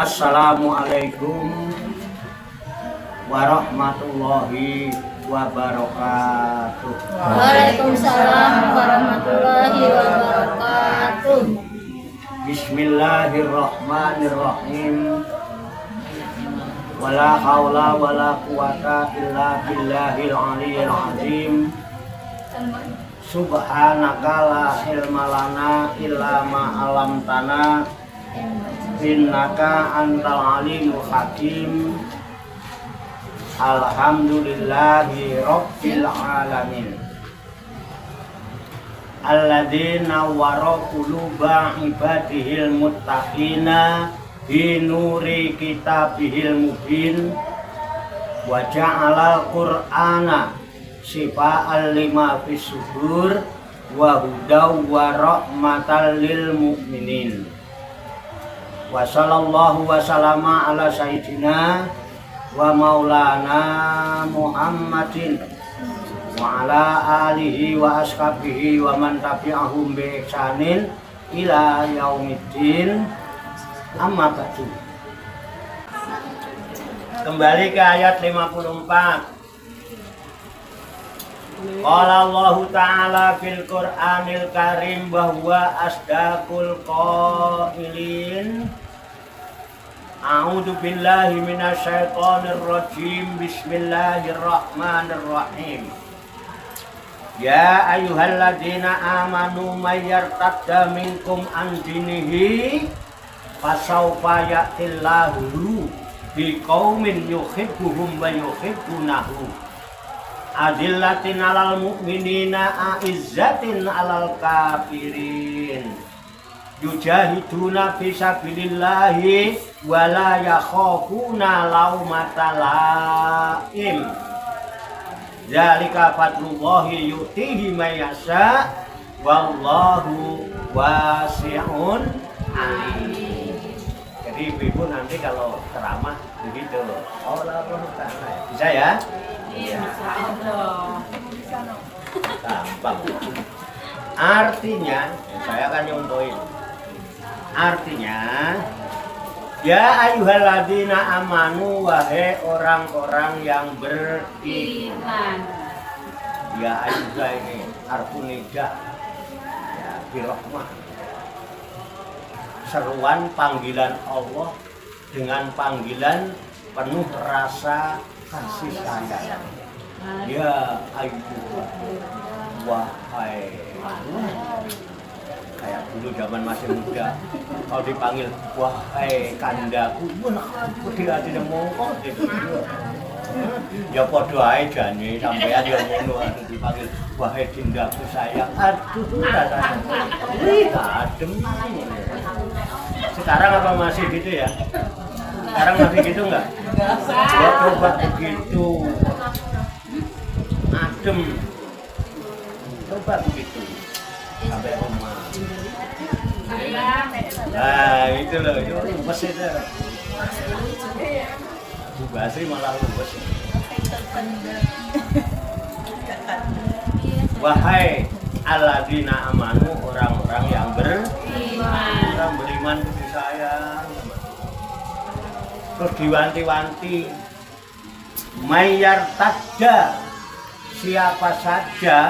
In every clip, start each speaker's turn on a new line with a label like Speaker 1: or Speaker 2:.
Speaker 1: Assalamualaikum warahmatullahi wabarakatuh.
Speaker 2: Waalaikumsalam warahmatullahi wabarakatuh.
Speaker 1: Bismillahirrahmanirrahim. Wala haula wala quwata illa billahil aliyyil azim. Subhanaka la ilma lana illa ma 'allamtana innaka antal alimul hakim. Alhamdulillahi rabbil alamin. Alladzina wara quluba ibadihil muttaqina bi nuri kitabihil mubin wa ja'alal qur'ana shifa'an lima fis sudur wa hudaw wa rahmatan lil mu'minin. Wa sallallahu wa sallama ala sayyidina wa maulana Muhammadin wa ala alihi wa ashabihi wa man tabi'ahum bi ihsanin ila yaumiddin. Amma ba'du. Kembali ke ayat 54. Qala Allah Ta'ala fil Qur'anil Karim bahwa asdaqul qailin. A'udzu billahi minasyaitonir rajim. Bismillahirrahmanirrahim. Ya ayyuhalladzina amanu may yartadda minkum an dinihi fasawfa ya'tillahu biqaumin yuhibbuhum wa yuhibbunahu adillatin 'alal mu'minina a'izzatin 'alal kafirin yujahiduna fi sabilillahi wa la yakhafuna laumata laim. Dzalika fadlullahi yu'tihi may yasha wallahu wasi'un alim. Jadi ibu nanti kalau ceramah begitu. Allah bisa ya? Iya. Gampang. Artinya, saya akan nyontohin. Artinya, ya ayyuhalladzina amanu, wahai orang-orang yang beriman. Ya ayyuha ini harfu nida. Ya birahmah. Seruan panggilan Allah dengan panggilan penuh rasa kasih sayang. Ya ayyuha, wahai. Kayak dulu zaman masih muda, kalau dipanggil wahai kandaku, dia tidak mau gitu. Ya podo ae jane sampean ya ngono dipanggil wahai dindaku sayang. Aduh rasanya. Adem. Sekarang apa masih gitu ya? Sekarang masih gitu enggak? Enggak. Coba begitu. Adem. Coba begitu. Sampai rumah. Nah itu loh, itu luwes itu. Bu Basri malah luwes. Wahai alladzina amanu, orang-orang yang beriman. Orang beriman itu sayang. Terus diwanti-wanti, mayyar tadda, siapa saja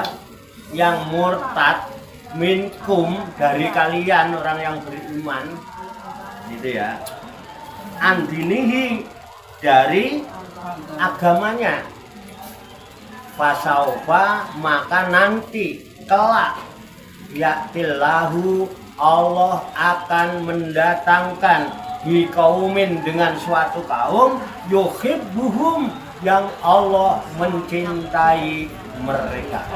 Speaker 1: yang murtad minkum dari kalian orang yang beriman, gitu ya, andinihi dari agamanya, fasaufa maka nanti kelak ya'tillahu Allah akan mendatangkan biqaumin dengan suatu kaum yuhibbuhum yang Allah mencintai mereka.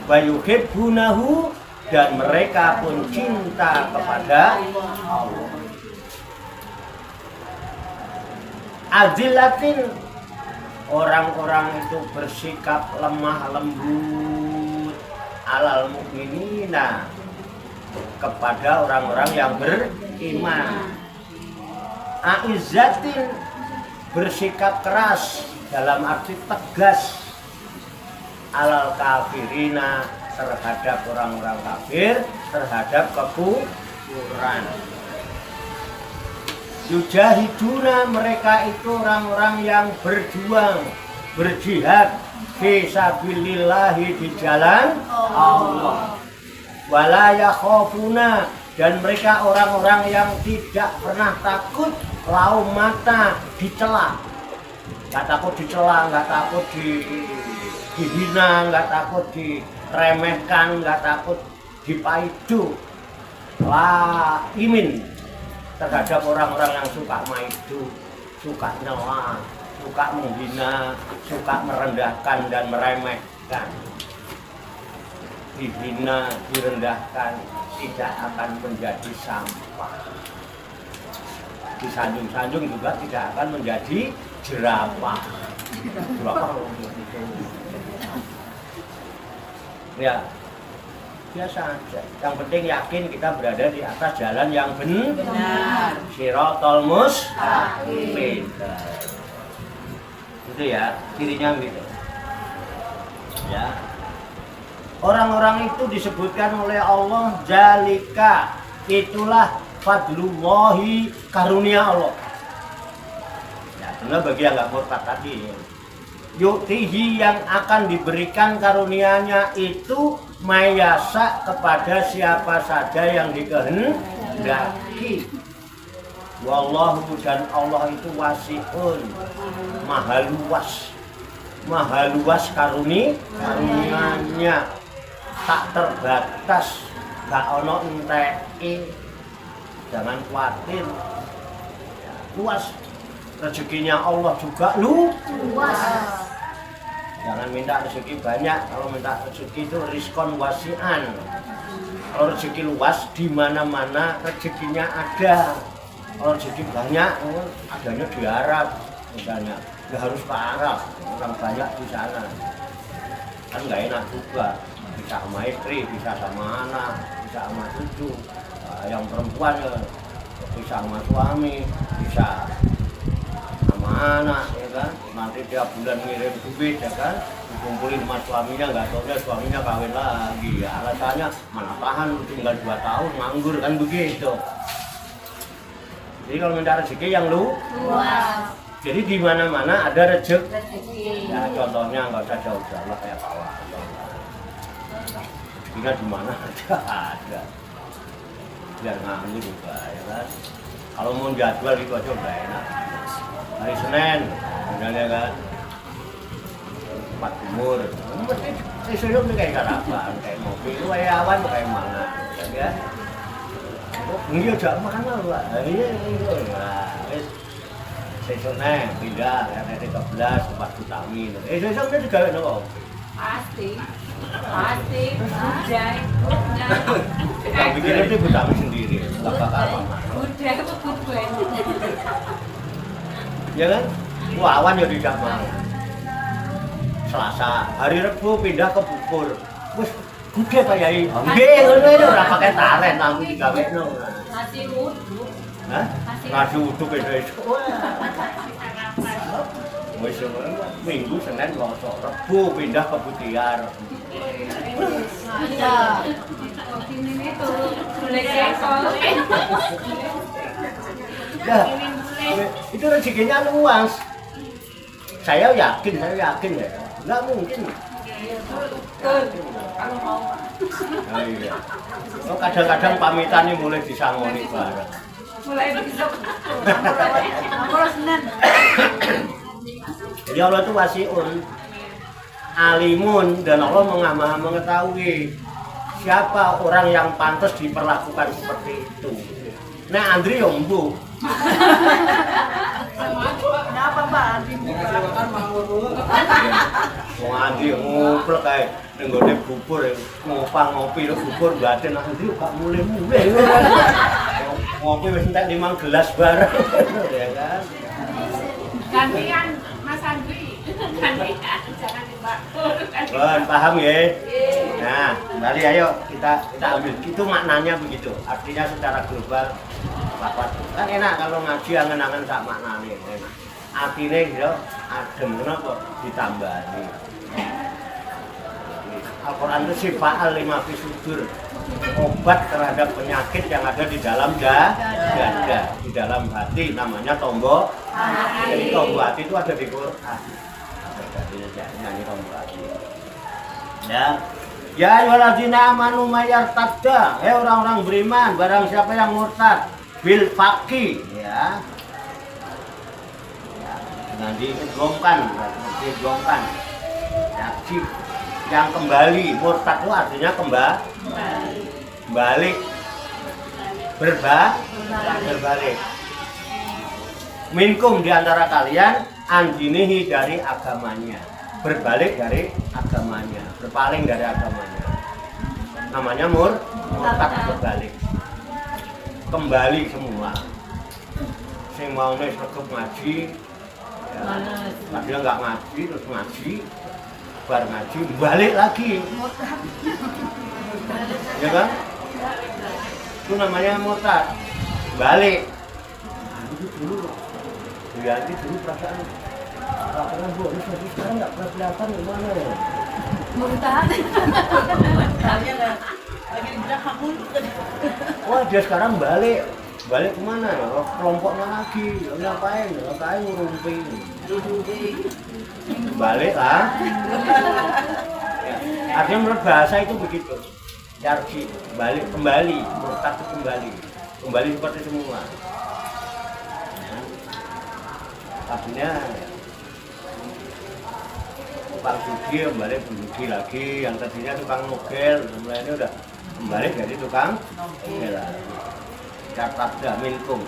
Speaker 1: Wa yuhibbunahu dan mereka pun cinta kepada Allah. Azillatin, orang-orang itu bersikap lemah lembut, alal mu'minina, kepada orang-orang yang beriman. Aizzatin, bersikap keras dalam arti tegas, alal kafirina, terhadap orang-orang kafir, terhadap kekufuran. Yujahiduna, mereka itu orang-orang yang berjuang, berjihad fisabilillahi, di jalan Allah. Wala yakhafuna, dan mereka orang-orang yang tidak pernah takut laumata, dicela. Nggak takut dicela, nggak takut dihina, nggak takut diremehkan, nggak takut dipaidu. Laimin, terhadap orang-orang yang suka maidu, suka nyela, suka menghina, suka merendahkan dan meremehkan. Dihina, direndahkan, tidak akan menjadi sampah. Disanjung-sanjung juga tidak akan menjadi jerapah. Jerapah itu. Ya, biasa aja. Yang penting yakin kita berada di atas jalan yang benar. Shiratal mustaqim. Itu ya, cirinya gitu. Ya. Orang-orang itu disebutkan oleh Allah zalika, itulah fadlullahi, karunia Allah. Ya, benar bagi yang nggak murtad tadi. Yuktihi, yang akan diberikan karunianya itu mayasa, kepada siapa saja yang dikehendaki. Wallahu, dan Allah itu wasi'un, maha luas karunianya, tak terbatas, gak ono enteki. Jangan khawatir, luas. Rezekinya Allah juga luas. Jangan minta rezeki banyak. Kalau minta rezeki itu rizkon wasi'an. Kalau rezeki luas, di mana-mana rezekinya ada. Kalau rezeki banyak, adanya di Arab misalnya, nggak harus ke Arab, orang banyak di sana. Kan nggak enak juga. Bisa sama istri, bisa sama anak, bisa sama cucu. Yang perempuan ya, bisa sama suami, bisa sama anak, ya kan. Nanti tiap bulan ngirim duit, ya kan, dikumpulin sama suaminya, nggak tahunya suaminya kawin lagi. Ya, alasannya mana tahan tinggal 2 tahun nganggur, kan begitu. Jadi kalau minta rezeki yang luas. Jadi di mana-mana ada rezeki. Ya, contohnya nggak usah jauh-jauh kayak Pak Wali. Rezekinya di mana aja ada. Biar nganggur juga, ya kan. Kalau mau jadwal itu aja udah enak. Hari Senin, misalnya kan, Empat Timur, mesti sesuatu nih kayak karapan, kayak mobil, kayak awan, kayak mana, ya. Oh, ini aja mana lah, iya, sesuatu pindah, RT 13, tempat vitamin. Sesuatu juga ada kok.
Speaker 3: Pasti, budaya.
Speaker 1: Yang bikin itu vitamin sendiri, nggak bakal apa-apa.
Speaker 3: Budaya itu budaya.
Speaker 1: Ya kan? Wah, awan ya tidak mau. Selasa, hari Rebu pindah ke Bubur. Wes, gede Pak Yai. Nggih, ngono itu ora pakai talen nang digawekno.
Speaker 3: Nasi uduk.
Speaker 1: Hah? Nasi uduk itu. Wes Minggu, Senin, Selasa, Rebu pindah ke Butiar.
Speaker 3: Iya. Ini itu gulai kekol.
Speaker 1: Ya, itu rezekinya luas. Saya yakin ya. Nggak mungkin. Nah, iya. Oh, kadang-kadang pamitannya mulai disangoni bareng.
Speaker 3: Mulai besok. Senin.
Speaker 1: Jadi Allah itu wasi'un, alimun, dan Allah mengamah mengetahui siapa orang yang pantas diperlakukan seperti itu. Nah, Andri yang embu.
Speaker 3: Kenapa Pak?
Speaker 1: Wong Andri ngumpul kayak nenggone bubur, ngopang ngopi bubur batin Andri gak mulai-mulai. Ngopi wis entek 5 gelas bareng, ya kan.
Speaker 3: Gantian Mas Andri. Gantian, jangan Pak.
Speaker 1: Paham ya? Nah, kembali ayo kita ambil. Itu maknanya begitu. Artinya secara global lapat. Kan enak kalau ngaji angen-angen sak maknane. Enak. Artinya gitu, adem kenapa ditambahi. Al-Quran itu sifa'al lima fi sudur. obat terhadap penyakit yang ada di dalam dada, di dalam hati, namanya tombol. Jadi tombol hati itu ada di Quran. Nyanyi tombol hati. Ya ayyuhallazina amanu mayartadda, orang-orang beriman, barang siapa yang murtad bil faqi, ya. Dengan digomkan, ya, yang kembali, murtad itu artinya balik, berbalik. Minkum diantara kalian andinihi dari agamanya, berbalik dari agamanya, berpaling dari agamanya. Namanya murtad, berbalik. Kembali semua. Sing mau sregep ngaji, ya, padahal nggak ngaji terus ngaji, bar ngaji balik lagi. Ya kan? Itu namanya murtad. Balik. Itu dulu. Berarti dulu perasaan bu, ini sekarang nggak pernah kelihatan gimana ya?
Speaker 3: Murtad. Lagi dibilang kamu.
Speaker 1: Wah dia sekarang balik kemana ya? Kelompoknya lagi, ngapain ngurumpi. Balik lah. Ya. Artinya menurut bahasa itu begitu. Yarji, kembali, murtad kembali seperti semula. Ya. Artinya tukang judi kembali berjudi lagi, yang tadinya tukang nogel, mulai ini udah kembali jadi tukang nogel. Yartadda minkum,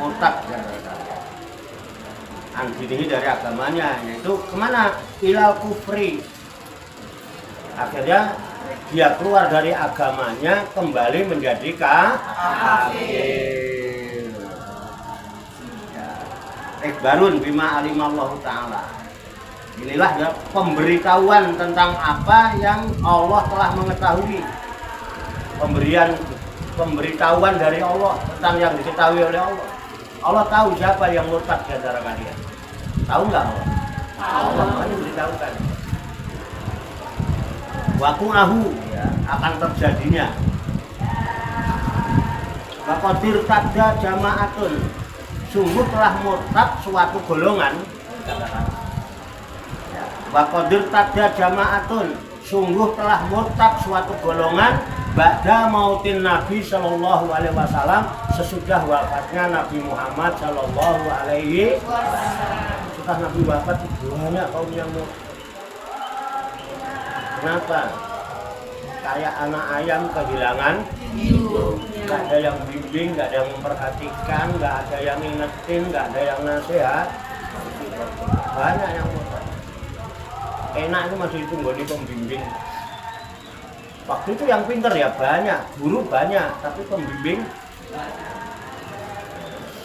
Speaker 1: murtad ini dari agamanya, yaitu kemana? Ilal kufri. Akhirnya dia keluar dari agamanya, kembali menjadi kafir. Ikhbarun bima alimallahu ta'ala. Inilah ya, pemberitahuan tentang apa yang Allah telah mengetahui. Pemberitahuan dari Allah tentang yang diketahui oleh Allah. Allah tahu siapa yang murtad di antara kalian. Tahu nggak Allah? Allah hanya memberitahukan. Waku'ahu, ya, akan terjadinya. Waqadir tadda jama'atun, sungguh telah murtad suatu golongan. Waqadir tadda jama'atun, sungguh telah murtad suatu golongan. Ba'da mautin Nabi Sallallahu Alaihi Wasallam, sesudah wafatnya Nabi Muhammad Sallallahu Alaihi Wasallam. Setelah Nabi wafat banyak kaum yang murtad. Kenapa? Kayak anak ayam kehilangan induk. Nggak ada yang bimbing, nggak ada yang memperhatikan, nggak ada yang ingetin, nggak ada yang nasihat. Banyak yang murtad. Enak itu masih ditunggu di pembimbing. Waktu itu yang pinter ya banyak, guru banyak, tapi pembimbing.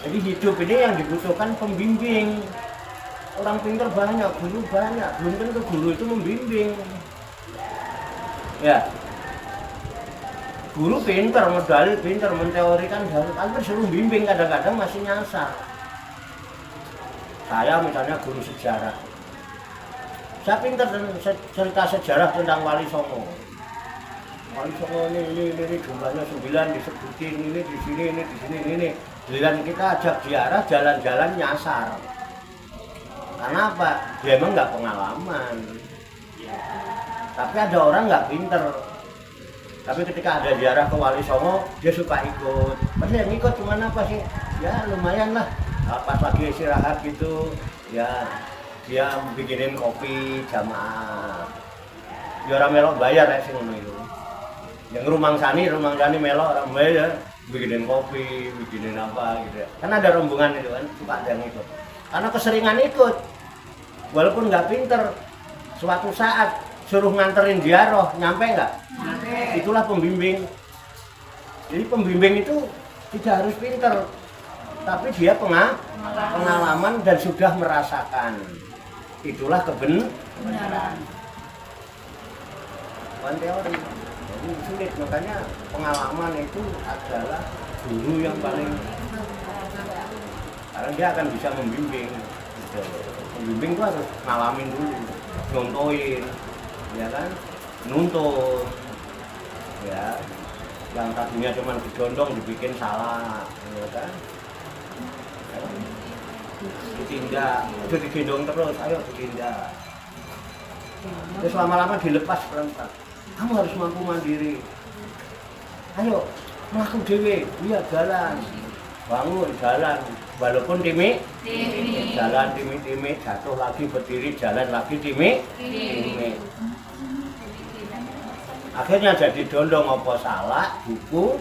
Speaker 1: Jadi hidup ini yang dibutuhkan pembimbing. Orang pinter banyak, guru banyak, belum tentu guru itu membimbing. Ya, guru pinter, modal pinter, menteorikan, tapi disuruh bimbing kadang-kadang masih nyasar. Saya misalnya guru sejarah, saya pinter cerita sejarah tentang Wali Songo. Wali Songo ini jumlahnya 9 disebutin, ini di sini, ini. Giliran kita ajak ziarah jalan-jalan nyasar. Karena apa? Dia emang nggak pengalaman. Tapi ada orang nggak pinter. Tapi ketika ada ziarah ke Wali Songo, dia suka ikut. Pasti yang ikut cuma apa sih? Ya lumayan lah. Pas lagi istirahat gitu, ya dia bikinin kopi jamaah. Ya orang melok bayar ya sih ngono itu. Yang rumang sani melok orang bayar, bikinin kopi, bikinin apa gitu. Kan ada rombongan itu kan, suka ada yang ikut. Karena keseringan ikut, walaupun nggak pinter, suatu saat suruh nganterin ziarah, nyampe nggak? Itulah pembimbing. Jadi pembimbing itu tidak harus pinter, tapi dia pengalaman dan sudah merasakan. Itulah kebenaran. Bukan teori. Jadi sulit, makanya pengalaman itu adalah guru yang paling, karena dia akan bisa membimbing. Pembimbing itu harus ngalamin dulu, nontoin, ya kan, nuntun. Ya, yang tadinya cuma digondong dibikin salah, ya kan? Ditindak, itu digendong terus, ayo ditindak. Terus lama-lama dilepas perempat. Kamu harus mampu mandiri. Ayo, melakukan dewe, iya jalan, bangun jalan, walaupun timik, jalan timik, jatuh lagi berdiri, jalan lagi timik. Akhirnya jadi dondong apa salah, buku,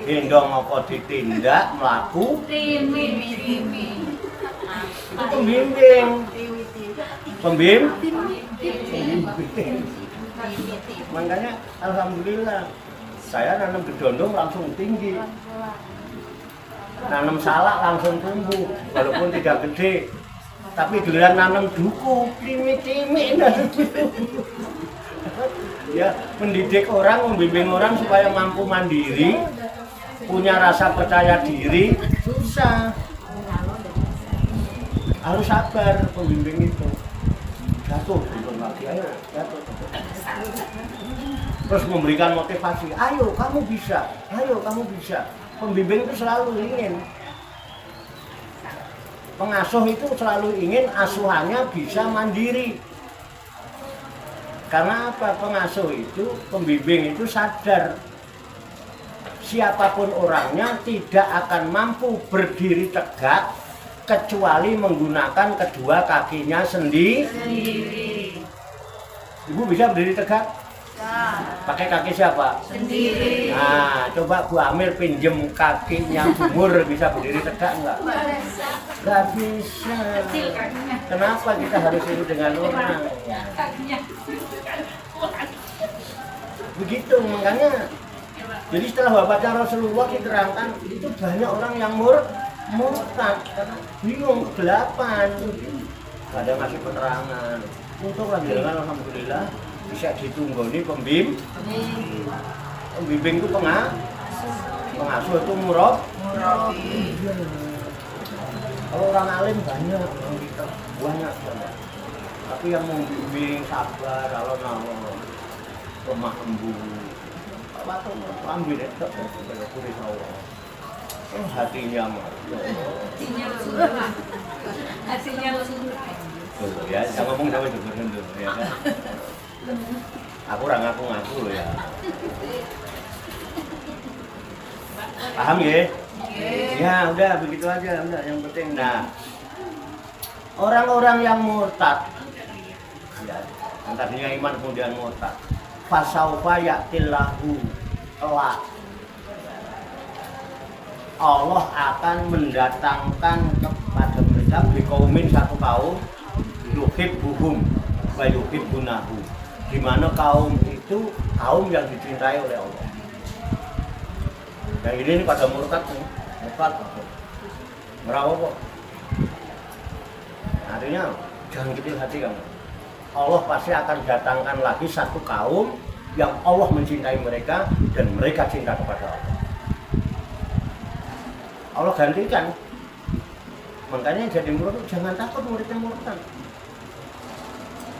Speaker 1: gendong apa ditindak, melaku, itu pembimbing. Makanya alhamdulillah saya nanam gedondong langsung tinggi, nanam salak langsung tumbuh walaupun tidak gede, tapi giliran nanam duku timik ya, mendidik orang, membimbing orang supaya mampu mandiri, punya rasa percaya diri, susah. Harus sabar pembimbing itu. Jatuh, turun lagi, ayo jatuh. Terus memberikan motivasi, ayo kamu bisa, ayo kamu bisa. Pembimbing itu selalu ingin, pengasuh itu selalu ingin asuhannya bisa mandiri. Karena apa? Pengasuh itu, pembimbing itu sadar siapapun orangnya tidak akan mampu berdiri tegak kecuali menggunakan kedua kakinya sendiri. Ibu bisa berdiri tegak? Pakai kaki siapa?
Speaker 3: Sendiri.
Speaker 1: Nah, coba Bu Amir pinjem kakinya Umur bisa berdiri tegak enggak? Enggak bisa. Kenapa kita harus ini dengan orang? Begitu, makanya jadi setelah wafatnya Rasulullah diterangkan itu banyak orang yang murtad karena bingung kegelapan, gak ada ngasih keterangan. Untuk lanjutkan alhamdulillah bisa ditunggoni pembimbing itu pengasuh itu murab. Kalau orang alim banyak, orang kita banyak. Tapi yang membimbing sabar, kalau lemah lembut, apa ambil itu, hatinya mah.
Speaker 3: Hatinya
Speaker 1: Ya, jangan ngomong sama itu dulu, ya kan? Aku orang ngaku loh ya. Paham ya? Ya udah begitu aja, udah yang penting. Nah, orang-orang yang murtad, ya, yang tadinya iman kemudian murtad, fasaufa ya'tillahu kelak Allah akan mendatangkan kepada mereka bikaumin satu kaum yuhibbuhum wa yuhibbunahu, di mana kaum itu kaum yang dicintai oleh Allah. Yang ini pada murtad merawat kok. Artinya jangan kecil hati kamu. Allah pasti akan datangkan lagi satu kaum yang Allah mencintai mereka dan mereka cinta kepada Allah. Allah gantikan. Makanya jadi murid jangan takut muridnya murtad.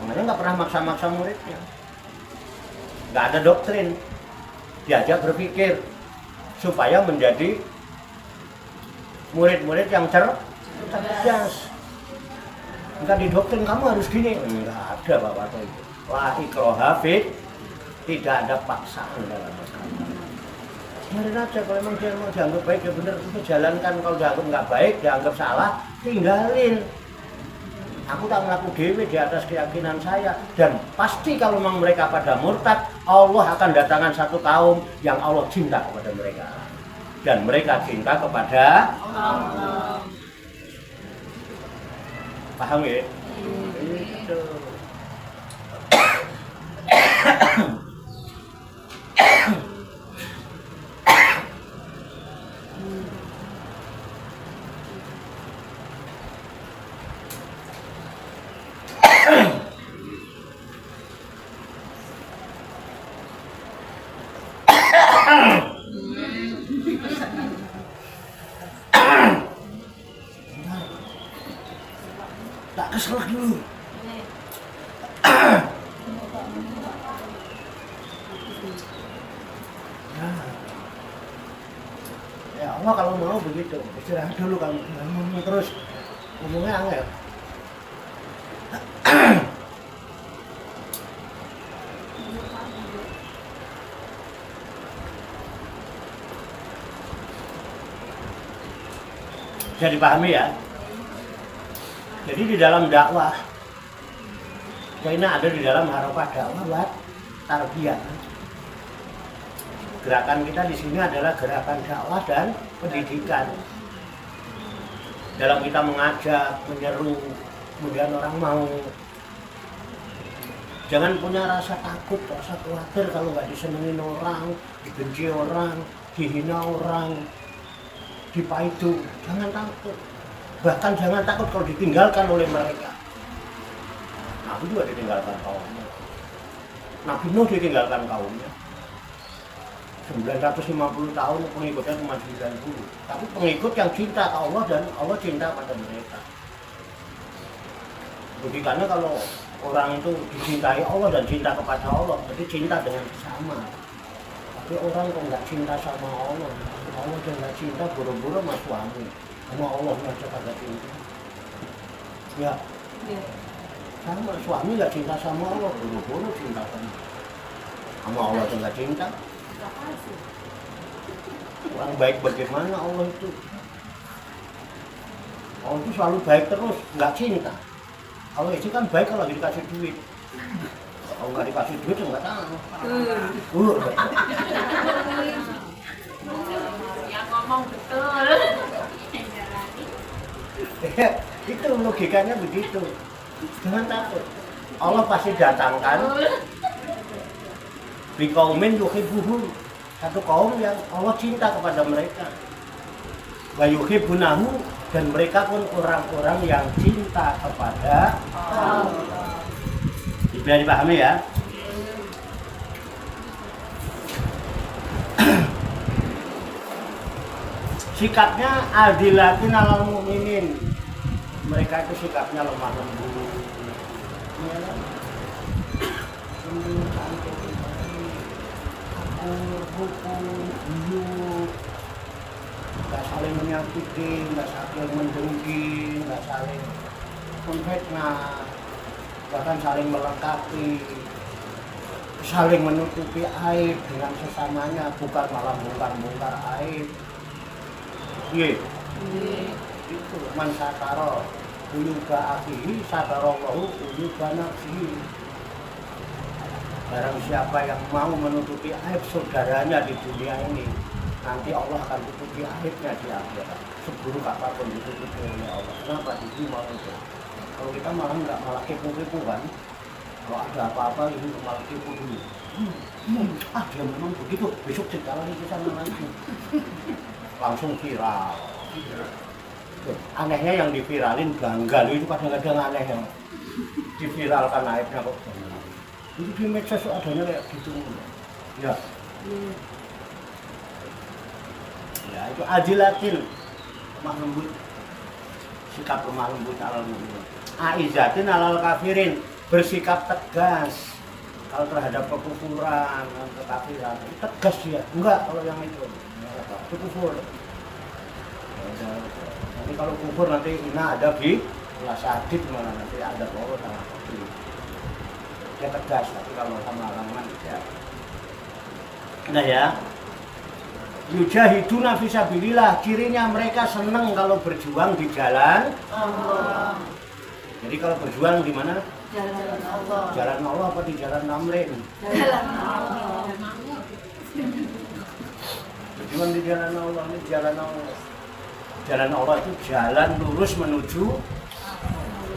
Speaker 1: Makanya nggak pernah maksa-maksa muridnya. Nggak ada doktrin. Diajak berpikir supaya menjadi murid-murid yang cerdas. Enggak didoktrin kamu harus gini. Enggak ada Bapak itu. La ikraha fid, tidak ada paksaan dalam agama. Biarin aja, kalau memang dia mau dianggap baik ya benar, itu jalankan. Kalau dianggap nggak baik, dianggap salah, tinggalin. Aku tak mengaku dewe di atas keyakinan saya, dan pasti kalau memang mereka pada murtad, Allah akan datangkan satu kaum yang Allah cinta kepada mereka dan mereka cinta kepada Allah. Paham ya? Itu. Tak keselak dulu. dakwah kalau mau begitu, istirahat dulu kamu, ngomong terus, ngomongnya angel. Bisa dipahami ya? Jadi di dalam dakwah, China ada di dalam harokah dakwah buat tarbiyah. Gerakan kita di sini adalah gerakan dakwah dan pendidikan. Dalam kita mengajak, menyeru, kemudian orang mau. Jangan punya rasa takut, rasa khawatir kalau nggak disenengin orang, dibenci orang, dihina orang, dipaidu. Jangan takut. Bahkan jangan takut kalau ditinggalkan oleh mereka. Nabi juga ditinggalkan kaumnya. Nabi Nuh ditinggalkan kaumnya. 950 tahun pengikutnya cuma 90. Tapi pengikut yang cinta ke Allah dan Allah cinta pada mereka. Karena kalau orang itu dicintai Allah dan cinta kepada Allah, berarti cinta dengan sesama. Tapi orang kok nggak cinta sama Allah, Allah dan nggak cinta, buru-buru sama suami, sama Allah aja kagak cinta. Ya, sama suami nggak cinta sama Allah, buru-buru cinta sama Allah dan nggak cinta. Orang baik bagaimana Allah itu? Allah itu selalu baik terus, nggak cinta. Kalau istri kan baik kalau dikasih duit. Kalau nggak dikasih duit nggak tahu.
Speaker 3: Yang ngomong betul.
Speaker 1: Itu logikanya begitu. Jangan takut. Allah pasti datangkan biqaumin yuhibbuhum, satu kaum yang Allah cinta kepada mereka. Wa yuhibbunahu, dan mereka pun orang-orang yang cinta kepada Allah. Bisa dipahami ya? Sikapnya adilatin alal mu'minin. Mereka itu sikapnya lemah lembut. Hukum, buyut, nggak saling menyakiti, nggak saling mendengki, nggak saling menfitnah, bahkan saling melengkapi, saling menutupi aib dengan sesamanya, bukan malah bongkar-bongkar aib. Iya, itu man sataro uyuba akhihi satarallahu uyuba nafsihi. Barang siapa yang mau menutupi aib saudaranya di dunia ini, nanti Allah akan tutupi aibnya di akhirat. Seburuk apapun ditutupi oleh Allah. Kenapa? Itu mau itu. Kalau kita malah kepo-kepo kan, kalau ada apa-apa itu malah kepo dulu. Dia memang begitu. Besok cerita lagi kita lagi. Langsung viral. Anehnya yang diviralin ganggal itu kadang-kadang aneh yang diviralkan aibnya kok. Itu di medsos adanya kayak gitu. Ya. Ya itu adilatil, lemah lembut, sikap lemah lembut alal mu'min. Aizatin alal kafirin, bersikap tegas kalau terhadap kekufuran dan kekafiran. Tegas dia, enggak kalau yang itu kufur. Nanti kalau kufur nanti ada di kelas adit mana nanti ada bahwa sama kafir. Dia tegas, tapi kalau sama lawan ya. Nah ya, yujahiduna fisabilillah, cirinya mereka senang kalau berjuang di jalan Allah. Jadi kalau berjuang di mana?
Speaker 3: Jalan Allah.
Speaker 1: Jalan Allah apa di jalan Namrin?
Speaker 3: Jalan Allah.
Speaker 1: Berjuang di jalan Allah, ini jalan Allah. Jalan Allah itu jalan lurus menuju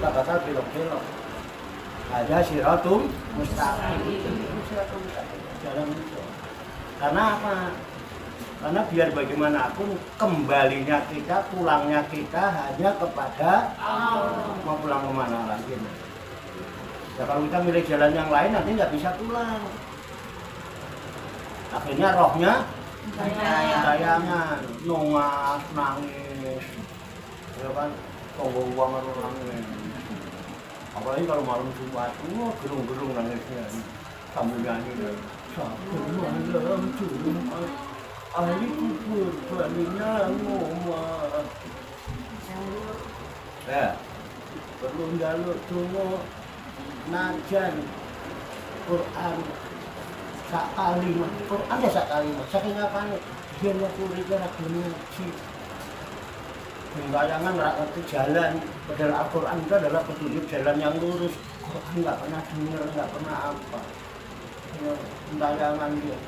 Speaker 1: tak kata belok-belok. Ada siratum mustaqim. Jalan itu. Karena apa? Karena biar bagaimanapun kembalinya kita, pulangnya kita hanya kepada Allah. Mau pulang kemana lagi? Ya, kalau kita milih jalan yang lain nanti nggak bisa pulang. Akhirnya rohnya sayangan, nungas, nangis, ya kan, tunggu uang nangis. Apalagi kalau malam Jumat, gerung-gerung nangisnya, sambil nyanyi. ahli kubur balinya ngomong. Ya, perlu njaluk donga najan Quran sak kalimat. Quran ya sak kalimat. Saking apane? Yen aku iki ora gelem ngaji. Bayangan ngerti jalan, padahal Al-Quran itu adalah petunjuk jalan yang lurus. Quran nggak pernah dengar, nggak pernah apa. Ya, bayangan dia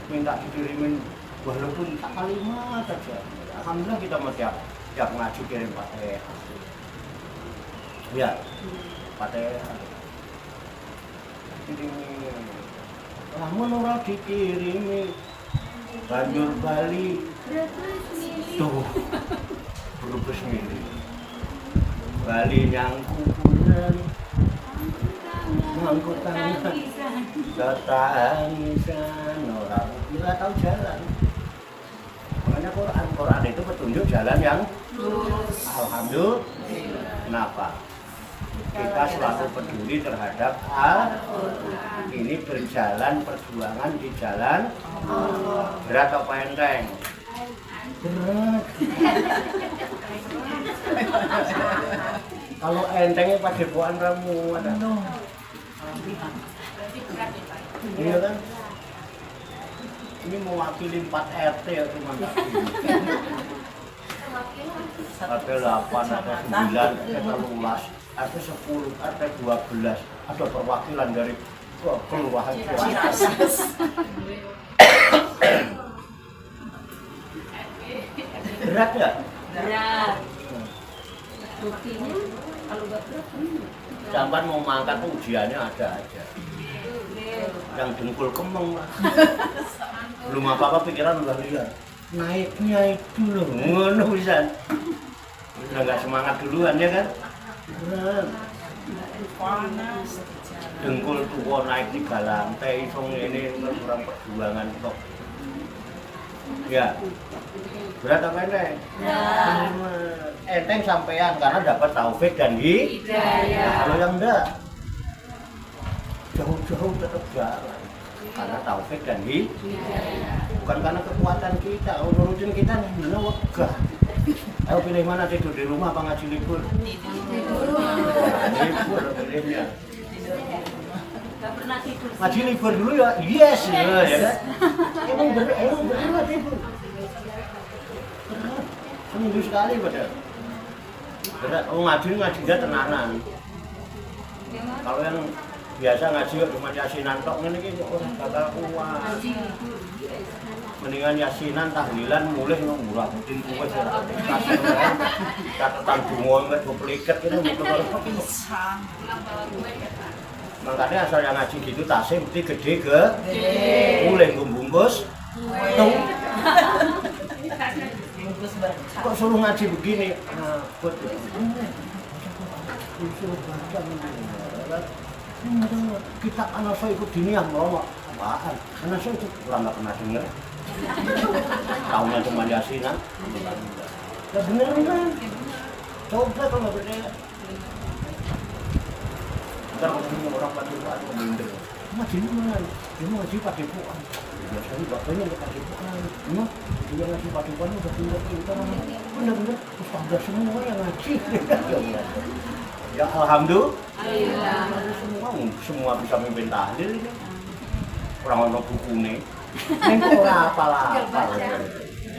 Speaker 1: minta dikirimin walaupun tak kalimat saja. Alhamdulillah kita mau tiap ngaji kirim Fatihah. Ya, Fatihah. Kirimi, lamun ora dikirimi, banjur bali. Tuh, berubah milih. Bali nyangkutan, ngangkut tangan, ketangisan, orang bila tahu jalan. Makanya Quran itu petunjuk jalan yang lurus. Alhamdulillah. Kenapa? Kita selalu peduli terhadap Al-Quran. Ini berjalan perjuangan di jalan berat atau enteng? Berat. Kalau entengnya padepokan ramu ada. Iya kan? Ini mewakili 4 RT ya teman. Ada 8, ada 9, ada 13, ada 10, ada 12, ada perwakilan dari kelurahan. Berat ya?
Speaker 3: Berat. Buktinya kalau nggak berat
Speaker 1: Sampan mau mangkat tuh ujiannya ada aja. Yang dengkul kemeng lah. Belum apa-apa pikiran udah lihat. Naiknya itu loh, ngono pisan. Udah nggak semangat duluan ya kan? Berat.
Speaker 3: panas.
Speaker 1: Dengkul tua naik 3 lantai, isong ini kurang perjuangan kok. Ya, berat apa enteng? Enteng sampean karena dapat taufik dan hidayah. Kalau yang enggak, jauh-jauh tetap jalan karena taufik dan hidayah. Bukan karena kekuatan kita. Kalau nurutin kita nih, mana wegah. Ayo pilih mana, tidur di rumah apa ngaji libur? Libur pilihnya.
Speaker 3: Pernah tidur.
Speaker 1: Ngaji libur dulu ya, yes ya kan? Emang berat libur. Seminggu sekali padahal. Berat, ngajinya tenanan. Kalau yang biasa ngaji cuma yasinan tok ngene iki kok ora bakal kuat. Mendingan yasinan tahlilan mulih murah mungkin kuwes catatan donga mek duplikat kene mung
Speaker 3: Pisang.
Speaker 1: makanya asal yang ngaji gitu tasnya mesti gede mulai bungkus tuh kok suruh ngaji begini kita anak saya ikut diniah ngomong apaan anak saya itu kurang nggak pernah dengar tahunya cuma yasinan ya bener kan coba kalau bener ntar ketemu orang padepokan minder ngaji mana? Dia mau ngaji padepokan biasanya bapaknya nggak padepokan emang dia ngaji padepokan udah pintar bener-bener ustazah semua yang ngaji ya alhamdulillah semua bisa mimpin tahlil ini orang-orang buku nih ini orang apal-apal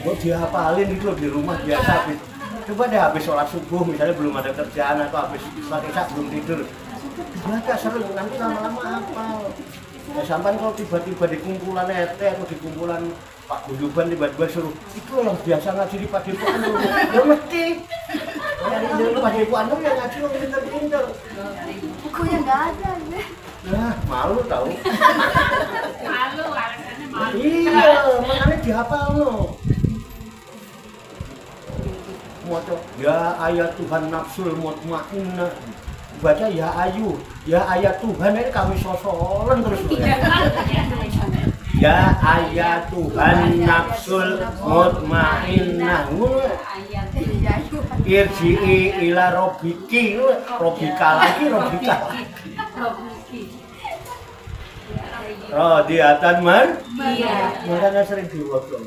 Speaker 1: mau dihafalin itu di rumah biasa habis coba deh habis sholat subuh misalnya belum ada kerjaan atau habis sholat isya belum tidur baca sering nanti lama-lama hafal ya sampai kalau tiba-tiba di kumpulan RT atau di kumpulan Pak Guyuban tiba-tiba suruh itu yang biasa ngaji di padepokan ya mesti dari dulu padepokan tuh yang ngaji yang pinter-pinter
Speaker 2: Bukunya nggak ada ya.
Speaker 1: nah malu tahu
Speaker 3: Malu, alasannya malu.
Speaker 1: iya makanya dihafal no moco ya ayat Tuhan nafsul mutmainnah baca ya ayat Tuhan ini kami sosolan terus ya ayat Tuhan nafsul mutmainnah irji'i ila robiki robika lagi Rodiatan
Speaker 3: Iya.
Speaker 1: makanya sering diwakil.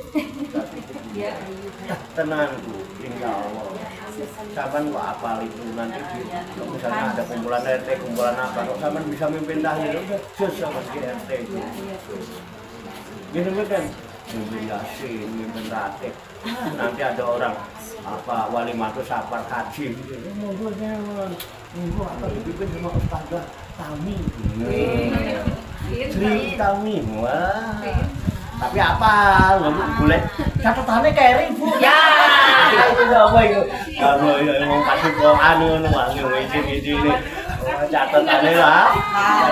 Speaker 3: Iya.
Speaker 1: Tenanku, insya Allah. Saman kok apal itu nanti kalau misalnya ada kumpulan RT, kumpulan apa, kok saman bisa mimpin tahlil, udah jos sama si RT itu. Gini kan, mimpin Yasin, mimpin Ratib. Nanti ada orang apa wali matu sapar haji gitu. Monggo apa dipimpin sama Ustazah Tami. Sri Tami. Wah. Tapi apa? Nggak boleh. Catatannya keri, Bu. Ya. Itu apa itu? Kalau mau kasih anu izin ini. Catatannya lah.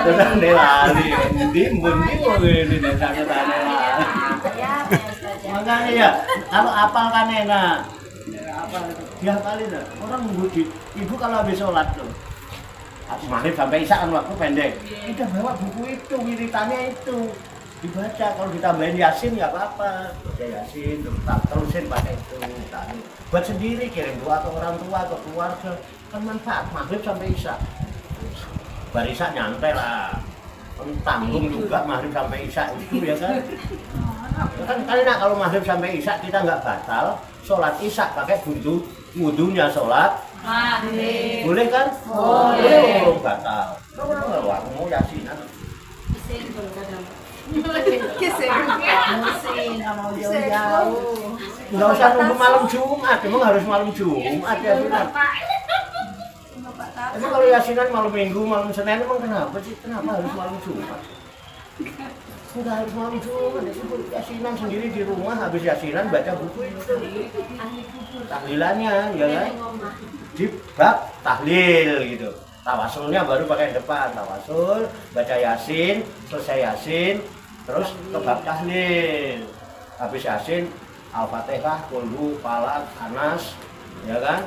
Speaker 1: Catatannya lah. Dimbun ini catatannya lah. Makanya ya, kalau apal kan enak. Dihafalin lah. Orang nunggu ibu kalau habis sholat tuh. Maghrib sampai isya kan waktu pendek. Kita bawa buku itu, wiritannya itu. Dibaca, kalau ditambahin Yasin ya apa-apa. Baca Yasin, terusin pakai itu. Buat sendiri, kirim doa ke orang tua, ke keluarga. Kan manfaat, maghrib sampai isya. Bar isya nyantai lah. Tanggung juga maghrib sampai isya itu ya kan. Kan karena kalau maghrib sampai isya kita nggak batal. Sholat isya pakai wudunya sholat maghrib. Boleh kan? Boleh. Belum batal. Kalau aku mau Yasinan.
Speaker 2: Nggak mau jauh-jauh.
Speaker 1: Nggak usah nunggu malam Jumat, emang harus malam Jumat ya Yasinan. Tapi kalau Yasinan malam Minggu, malam Senin emang kenapa sih? Kenapa harus malam Jumat? Enggak harus malam Jumat, Yasinan sendiri di rumah habis Yasinan baca buku itu. Tahlilannya, ya kan? Di bab tahlil gitu. Tawasulnya baru pakai depan, tawasul, baca Yasin, selesai Yasin, terus ke bab tahlil. Habis Yasin, Al-Fatihah, Kulhu, Falaq, Anas, ya kan?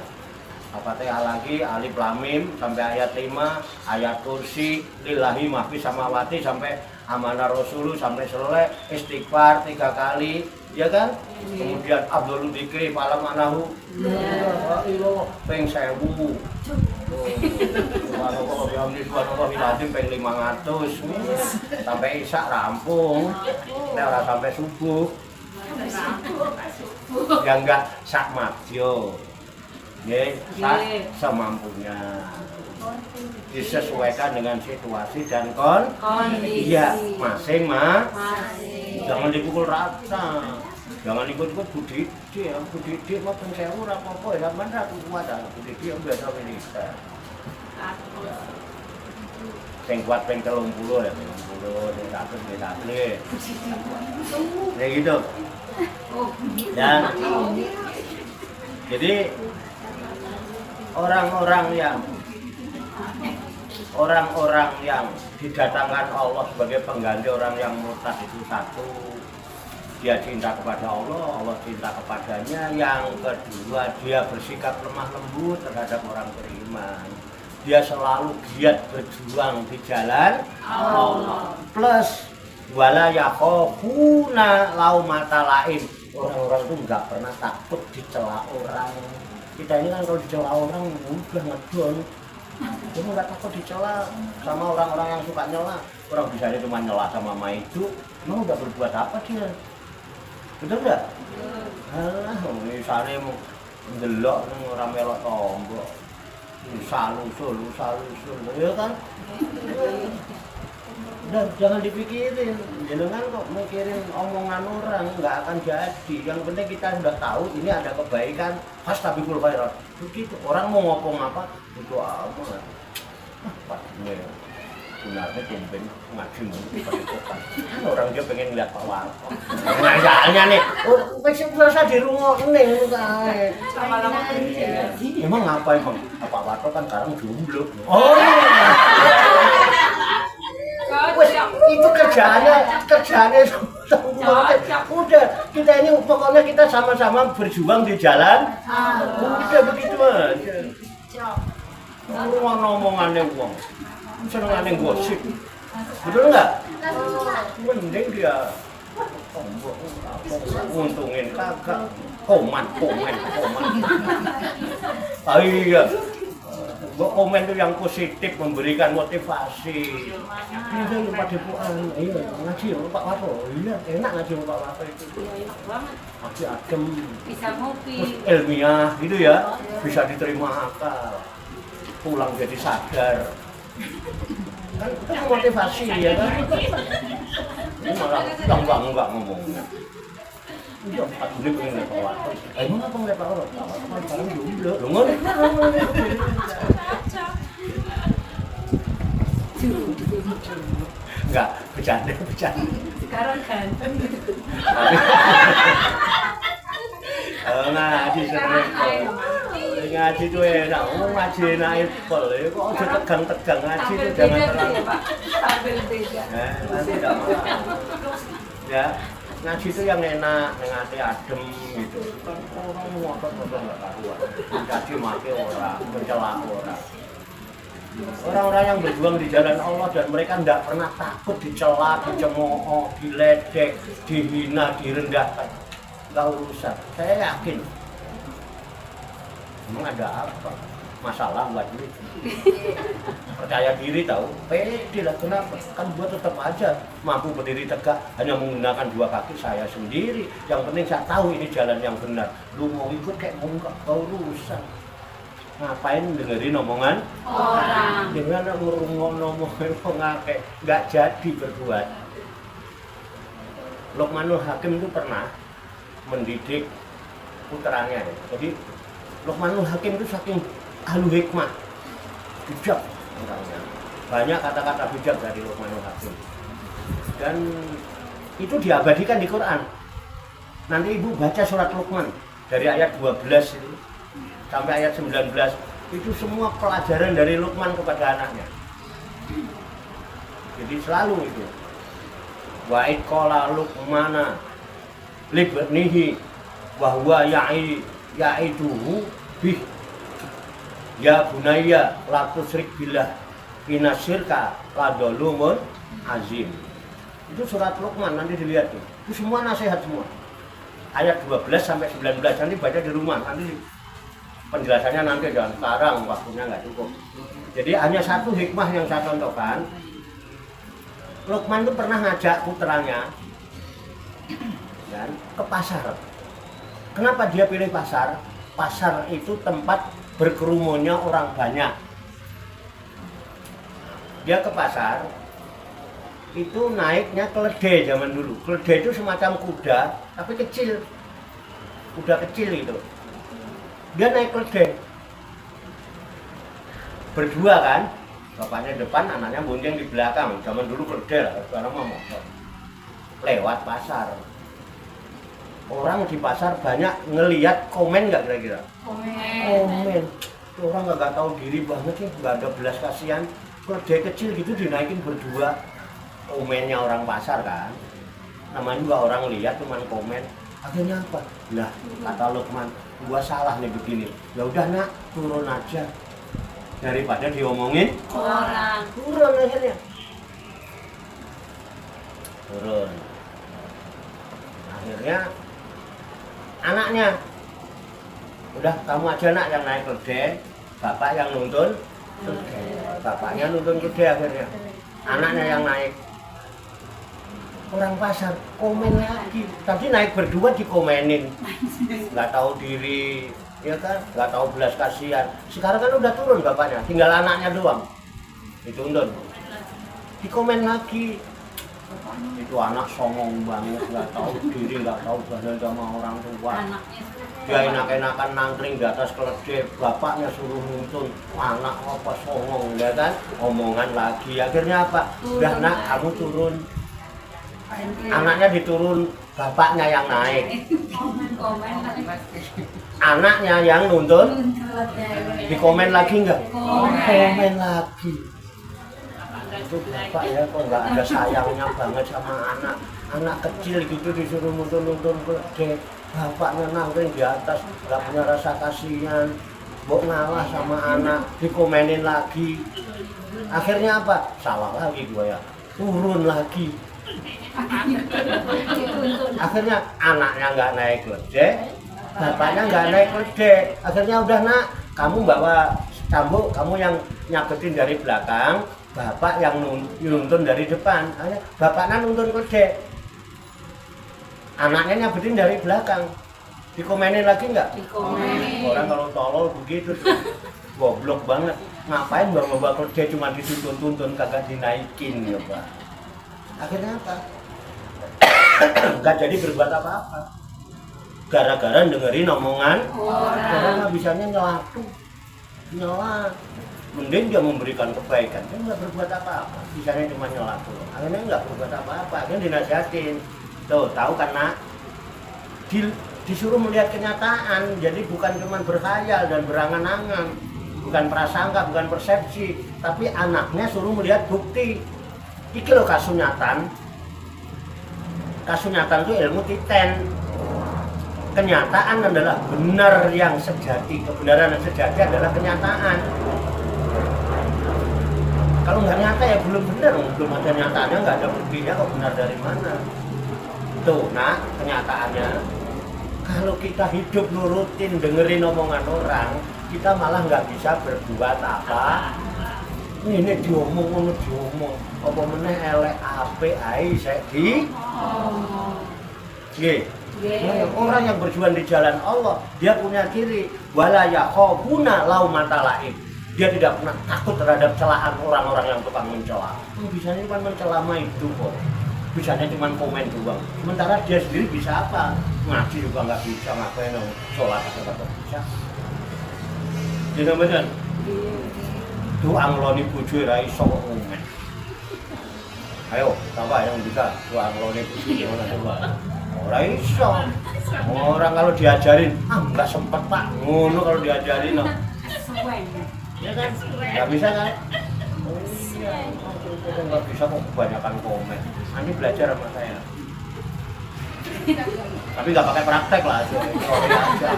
Speaker 1: Al-Fatihah lagi, Alif Lam Mim sampai ayat 5, ayat kursi, lillahi mahfis samawati sampai amanah Rasulullah sampai selesai, istighfar 3 kali, ya kan? Kemudian Abdul Dzikri malam anahu, peng 1000. Subhanallah peng 500 sampai isya rampung, nah sampai subuh. Ya enggak sak madyo. Ya, semampunya. Disesuaikan dengan situasi dan kondisi. Iya, masing-masing. Jangan dipukul rata. Jangan ikut-ikut budidih ya. Budidih mah peng 1000 ora apa-apa ya, sampean ra kuat ah. Budidih biasa militer. Sing kuat peng 30 ya, 30 sing 100 nggih. Ya gitu. Dan jadi orang-orang yang didatangkan Allah sebagai pengganti orang yang murtad itu satu, dia cinta kepada Allah, Allah cinta kepadanya. Yang kedua, dia bersikap lemah lembut terhadap orang beriman. Dia selalu giat berjuang di jalan Allah. Plus wala yakhafuna laumata laim. Orang-orang itu nggak pernah takut dicela orang. Kita ini kan kalau dicela orang udah ngedon. Cuma nggak takut dicela sama orang-orang yang suka nyela. Orang bisa cuma nyela sama Maidu, emang udah berbuat apa dia? Betul nggak? Alah, misalnya mau ndelok orang melok tombok, lusul, ya kan? Udah jangan dipikirin, jenengan kok mikirin omongan orang nggak akan jadi. Yang penting kita udah tahu ini ada kebaikan, fastabiqul khairat. Begitu orang mau ngomong apa, itu apa? Padahal sebenarnya tumben ngaji mulu orang dia pengen lihat Pak Warko. Ngajanya nih, wis selesai di rumah ning kae.
Speaker 3: Lama-lama kerja.
Speaker 1: Emang ngapain Bang? Pak Warko kan sekarang jomblo.
Speaker 3: Oh.
Speaker 1: Wes itu kerjaannya udah kita ini pokoknya kita sama-sama berjuang di jalan. Udah begitu aja. Omongannya uang, senengannya gosip, betul nggak? Mending dia untungin kagak, koman. Iya, Mbok komen tuh yang positif, memberikan motivasi. Ini saya lupa dipuan, iya ngaji ya Pak Wato, iya enak ngaji Pak Wato itu.
Speaker 3: Enak banget.
Speaker 1: Ngaji adem,
Speaker 3: Bisa ngopi.
Speaker 1: terus ilmiah gitu ya, bisa diterima akal, pulang jadi sadar. Kan itu motivasi ya kan. Ini malah enggak ngomongnya. Iya, aku ini pengen lihat Pak Wato. Emang apa ngeliat Pak Wato? Pak Wato kan barang dulu. Lu ngono. Enggak, bercanda.
Speaker 3: Sekarang ganteng gitu.
Speaker 1: Ngaji sering. Ngaji itu enak, ngaji enak pol. Kok aja tegang-tegang ngaji itu jangan terlalu.
Speaker 3: Sambil beda.
Speaker 1: Nanti enggak masalah. Ya, ngaji itu yang enak, yang hati adem gitu. Orang ngotot-ngotot enggak karuan. Ngaji mati orang, mencela orang. Orang-orang yang berjuang di jalan Allah dan mereka tidak pernah takut dicela, dicemooh, diledek, dihina, direndahkan. Enggak urusan. Saya yakin. Emang ada apa? Masalah buat duit. Percaya diri tahu, pede lah kenapa? Kan gua tetap aja mampu berdiri tegak hanya menggunakan dua kaki saya sendiri. Yang penting saya tahu ini jalan yang benar. Lu mau ikut kayak mau enggak urusan. Ngapain dengerin omongan
Speaker 3: orang?
Speaker 1: Dengan ngomongin pengake nggak jadi berbuat. Luqmanul Hakim itu pernah mendidik putranya. Jadi Luqmanul Hakim itu saking ahli hikmah, bijak orangnya. Banyak kata-kata bijak dari Luqmanul Hakim. Dan itu diabadikan di Quran. Nanti ibu baca surat Luqman dari ayat 12 itu sampai ayat 19, itu semua pelajaran dari Luqman kepada anaknya. Jadi selalu itu. Wa id qala Luqmana li ibnihi wa huwa ya'iduhu bih ya bunayya la tusyrik billah inasyirka la dzulumun azim. Itu surat Luqman, nanti dilihat tuh. Itu semua nasihat semua. Ayat 12 sampai 19 nanti baca di rumah, nanti penjelasannya nanti jangan sekarang, waktunya nggak cukup. Jadi hanya satu hikmah yang saya contohkan. Luqman itu pernah ngajak putranya ke pasar. Kenapa dia pilih pasar? Pasar itu tempat berkerumunnya orang banyak. Dia ke pasar, itu naiknya keledai zaman dulu. Keledai itu semacam kuda, tapi kecil. Kuda kecil itu. Dia naik keledai berdua kan, bapaknya depan, anaknya bonceng di belakang. Zaman dulu keledai lah, sekarang mah motor. Lewat pasar, orang di pasar banyak ngelihat, komen nggak kira-kira? Komen. Orang nggak tahu diri banget sih, nggak ada belas kasihan. Keledai kecil gitu dinaikin berdua. Komennya orang pasar kan, namanya juga orang lihat cuman komen. Akhirnya apa? Lah kata Luqman, gua salah nih begini. Ya udah nak, turun aja. Daripada diomongin
Speaker 3: Orang.
Speaker 1: turun akhirnya. Turun. Akhirnya anaknya, udah kamu aja nak yang naik keledai, bapak yang nuntun keledai. Bapaknya nuntun keledai akhirnya. Anaknya yang naik. Orang pasar komen lagi, tadi naik berdua dikomenin, nggak tahu diri, ya kan, nggak tahu belas kasihan. Sekarang kan udah turun bapaknya, tinggal anaknya doang, dituntun, dikomen lagi. Itu anak songong banget, nggak tahu diri, nggak tahu badan sama orang tua. Dia enak-enakan nangkring di atas keledai, bapaknya suruh nuntun, anak apa songong, ya kan, omongan lagi. Akhirnya apa? Udah nak, kamu turun. Anaknya diturun, bapaknya yang naik. Anaknya yang nuntun, dikomen lagi enggak? Komen lagi. Itu bapak ya kok nggak ada sayangnya banget sama anak. Anak kecil gitu disuruh nuntun-nuntun keledai. Bapaknya nangkring di atas, nggak punya rasa kasihan. Mau ngalah sama anak, dikomenin lagi. Akhirnya apa? Salah lagi gue ya. Turun lagi. Akhirnya anaknya nggak naik keledai, bapaknya nggak naik keledai. Akhirnya udah nak, kamu bawa Sambo, kamu yang nyabetin dari belakang, bapak yang nuntun dari depan. Bapaknya nuntun kode, anaknya nyabetin dari belakang. Dikomenin lagi nggak?
Speaker 3: Dikomenin.
Speaker 1: Orang kalau tolol begitu tuh, goblok banget. Ngapain bawa kode cuma dituntun-tuntun kagak dinaikin ya Pak. Akhirnya apa? Nggak jadi berbuat apa-apa. Gara-gara dengerin omongan orang nggak bisanya nyelatu. Nyela, mending dia memberikan kebaikan, dia nggak berbuat apa-apa, bisanya cuma nyela tuh. Akhirnya nggak berbuat apa-apa, akhirnya dinasihatin. Tuh, tahu kan nak? Disuruh melihat kenyataan, jadi bukan cuma berkhayal dan berangan-angan, bukan prasangka, bukan persepsi, tapi anaknya suruh melihat bukti. Iki loh kasunyatan. Kasunyatan itu ilmu titen. Kenyataan adalah benar yang sejati, kebenaran yang sejati adalah kenyataan. Kalau nggak nyata ya belum benar, belum ada nyatanya, nggak ada buktinya kok benar dari mana. Tuh, nah kenyataannya kalau kita hidup nurutin dengerin omongan orang, kita malah nggak bisa berbuat apa. Ini diomong, apa meneh elek ape ai saya di. Orang yang berjuang di jalan Allah, dia punya ciri wala yakhafuna laumata laim. Dia tidak pernah takut terhadap celaan orang-orang yang tukang mencela. Bisanya cuma mencela itu kok. Bisanya cuma komen doang. Sementara dia sendiri bisa apa? Ngaji juga nggak bisa, ngapain dong? Sholat kagak bisa. Jadi bener. Doa ngeloni bojo ra iso kok komen. Ayo, siapa yang bisa doa ngeloni bojo ngono coba. Ora iso. Orang kalau diajarin, nggak sempet Pak. Ngono kalau diajarin no. Ya kan? Nggak bisa kan? Oh iya, nggak bisa kok kebanyakan komen. Nanti belajar sama saya. Tapi nggak pakai praktek lah, teori aja.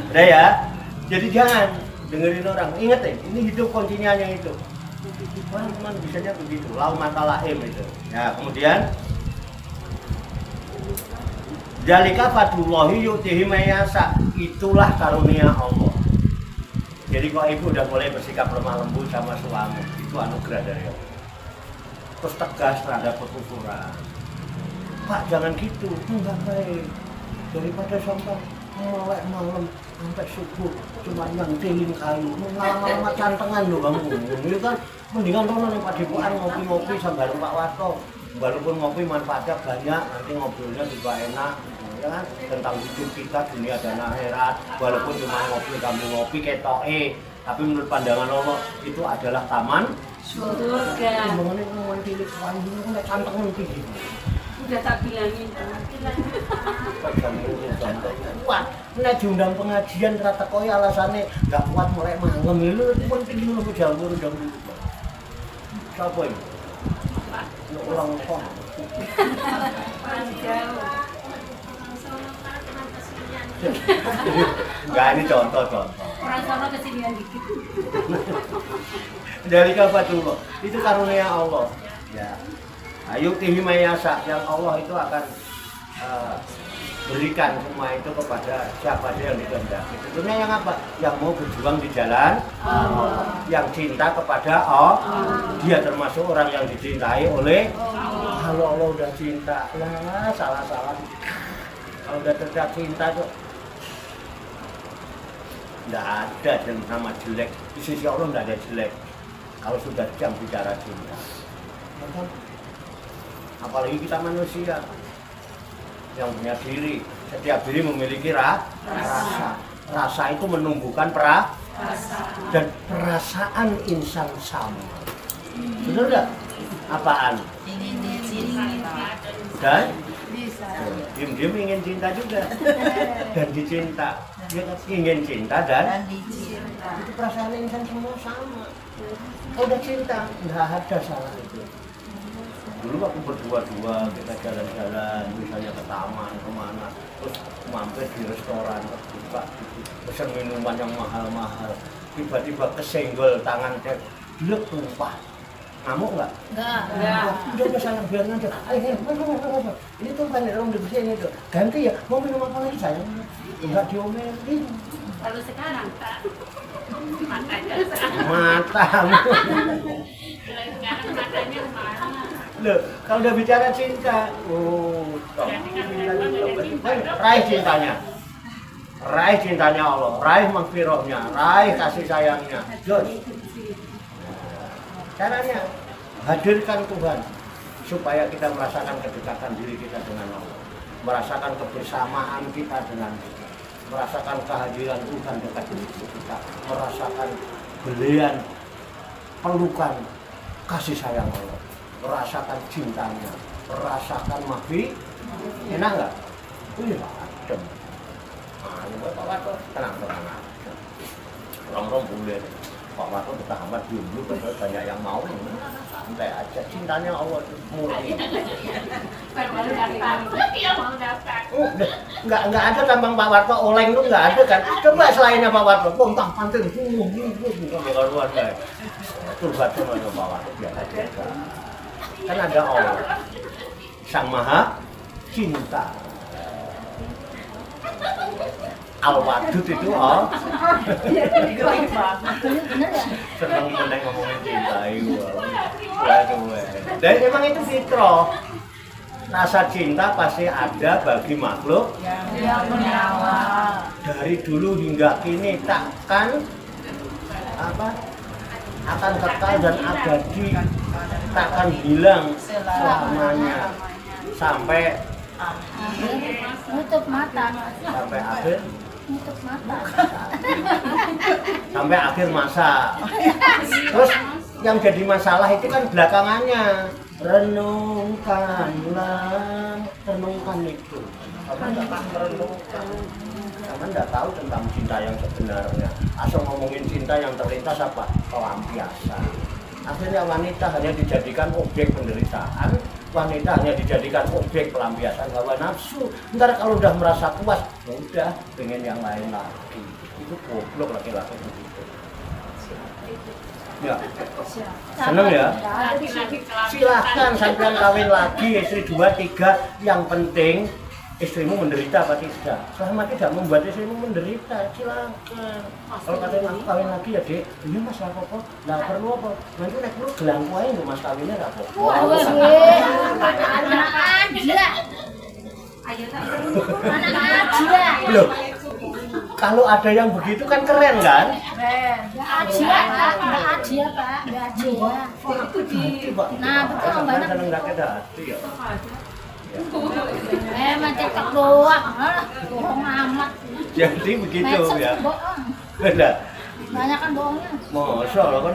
Speaker 1: Udah ya, jadi jangan dengerin orang. Ingat ya, ini hidup kuncinya itu. Cuman bisanya begitu, lau mata laim itu. Ya, kemudian Dzalika fadlullahi yu'tihi may yasha. Itulah karunia Allah. Jadi kalau ibu udah mulai bersikap lemah lembut sama suami, itu anugerah dari Allah. Terus tegas terhadap perkufuran. Pak jangan gitu, enggak baik. Daripada sampai melek malam sampai subuh cuma nyantilin kayu, lama-lama cantengan loh kamu. Ini kan mendingan rono nih padepokan ngopi-ngopi sambil Pak Wato. Walaupun ngopi manfaatnya banyak, nanti ngobrolnya juga enak. Ya kan? Tentang hidup kita dunia dan akhirat. Walaupun cuma ngopi kamu ngopi ketoke, tapi menurut pandangan Allah itu adalah taman
Speaker 3: surga.
Speaker 1: Mengenai ngomong pilih kayu ini kan cantengan tinggi.
Speaker 3: Udah tak bilangin.
Speaker 1: Kuat, nek diundang pengajian rata koyo alasane gak kuat mulai malam lho penting lho jamur ndang. Siapa ini? Ulang kok. Enggak, ini contoh.
Speaker 3: Orang sono kesinian dikit.
Speaker 1: Dari kafatullah, itu karunia Allah. Ya. Ayo tihimayasa yang Allah itu akan berikan semua itu kepada siapa saja yang dikehendaki. Tentunya yang apa? Yang mau berjuang di jalan Allah, yang cinta kepada Allah. Dia termasuk orang yang dicintai oleh Allah. Kalau Allah udah cinta, lah salah. Kalau udah terjadi cinta tuh nggak ada yang nama jelek. Di sisi Allah nggak ada jelek. Kalau sudah jam bicara cinta, apalagi kita manusia yang punya diri, setiap diri memiliki rasa. Rasa itu menumbuhkan dan perasaan insan sama. Benar nggak? Apaan? Dan diam-diam ingin cinta juga dan dicinta. Dia ingin cinta dan dicinta. Itu perasaan insan semua sama. Kalau udah cinta, nggak ada salah itu. Dulu aku berdua-dua kita jalan-jalan, misalnya ke taman kemana, terus mampir di restoran terbuka, pesen minuman yang mahal-mahal, tiba-tiba kesenggol tangan dia tumpah, Ngamuk nggak?
Speaker 3: Enggak.
Speaker 1: Udah sayang biarin aja. Ayo, ini tuh banyak orang di sini tuh. Ganti ya, mau minum apa lagi sayang? Enggak diomelin.
Speaker 3: Kalau sekarang tak matanya.
Speaker 1: Matamu.
Speaker 3: Kalau sekarang matanya mana?
Speaker 1: Loh, kalau udah bicara cinta, raih cintanya. Raih cintanya Allah, raih maghfirahnya, raih kasih sayangnya. Jos. Caranya hadirkan Tuhan supaya kita merasakan kedekatan diri kita dengan Allah, merasakan kebersamaan kita dengan Dia, merasakan kehadiran Tuhan dekat diri kita, merasakan belian pelukan kasih sayang Allah, merasakan cintanya, merasakan maghfirah. Enak nggak? Iya, adem. Nah, ini Pak Wato tenang. Orang-orang boleh. Pak Wato betah amat dulu, padahal banyak yang mau. Santai aja, cintanya Allah itu murni.
Speaker 3: Baru daftar. Dia mau daftar.
Speaker 1: Nggak ada tampang Pak Wato oleng tuh nggak ada kan? Coba selainnya Pak Wato, pontang panting, karuan guys. Turbat sama Pak Wato biasa aja. Kan ada Allah, Sang Maha Cinta. Al-Wadud itu seneng meneng ngomongin cinta itu. Dan emang itu fitrah. Rasa cinta pasti ada bagi makhluk
Speaker 2: yang bernyawa.
Speaker 1: dari dulu hingga kini takkan akan kekal dan abadi, takkan hilang selamanya sampai
Speaker 2: Nutup mata.
Speaker 1: sampai akhir
Speaker 2: Nutup mata.
Speaker 1: sampai akhir masa. Terus yang jadi masalah itu kan belakangannya. Renungkan itu. Kamu nggak merenungkan. Kamu nggak tahu tentang cinta yang sebenarnya. Asal ngomongin cinta yang terlintas apa? Pelampiasan. Akhirnya wanita hanya dijadikan objek penderitaan. Wanita hanya dijadikan objek pelampiasan hawa nafsu. Ntar kalau udah merasa puas, ya udah pengen yang lain lagi. Itu goblok laki-laki begitu. Ya, seneng ya. Silahkan sampean kawin lagi, istri 2, 3. Yang penting istrimu menderita apa tidak. Selama tidak membuat istrimu menderita, silahkan. Kalau katanya aku kawin lagi ya dek, iya mas lah kok. Nah perlu apa? Nanti nek perlu gelang kuain loh mas kawinnya gak kok.
Speaker 2: Anak aja.
Speaker 3: Ayo tak.
Speaker 2: Anak aja.
Speaker 1: Loh, kalau ada yang begitu kan keren kan?
Speaker 2: Nggak aja Pak, nggak aja Pak, nggak aja. Nah, betul banyak.
Speaker 1: Seneng gak ada hati ya.
Speaker 2: Macam doang, bohong amat.
Speaker 1: Jadi begitu
Speaker 2: Medsos
Speaker 1: ya.
Speaker 2: bohong.
Speaker 1: Beda.
Speaker 2: Banyak kan bohongnya.
Speaker 1: Masya Allah kan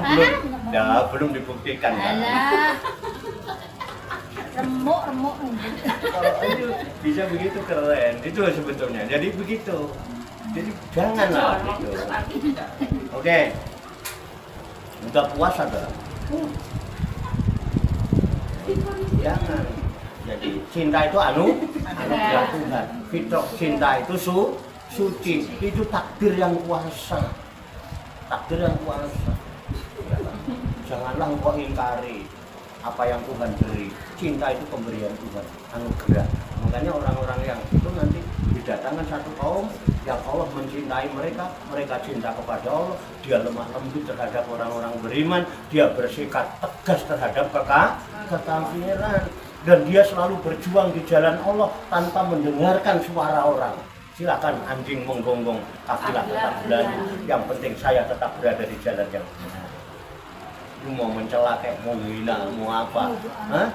Speaker 1: belum dibuktikan kan.
Speaker 2: Alah. Remuk.
Speaker 1: Kalau itu bisa begitu keren, itu sebetulnya. Jadi begitu. Jadi janganlah gitu. Oke. Udah puas ada. Jangan. Jadi cinta itu anugerah Tuhan. Fitrah cinta itu suci. Itu takdir yang kuasa. Takdir yang kuasa. Janganlah engkau ingkari apa yang Tuhan beri. Cinta itu pemberian Tuhan, anugerah. Makanya orang-orang yang itu nanti didatangkan satu kaum yang Allah mencintai mereka, mereka cinta kepada Allah, dia lemah lembut terhadap orang-orang beriman, dia bersikap tegas terhadap kekafiran, dan dia selalu berjuang di jalan Allah tanpa mendengarkan suara orang. Silakan anjing menggonggong, kafilah tetap berlalu. Yang penting saya tetap berada di jalan yang benar. Lu mau mencela kayak mau hina, mau apa? Hah?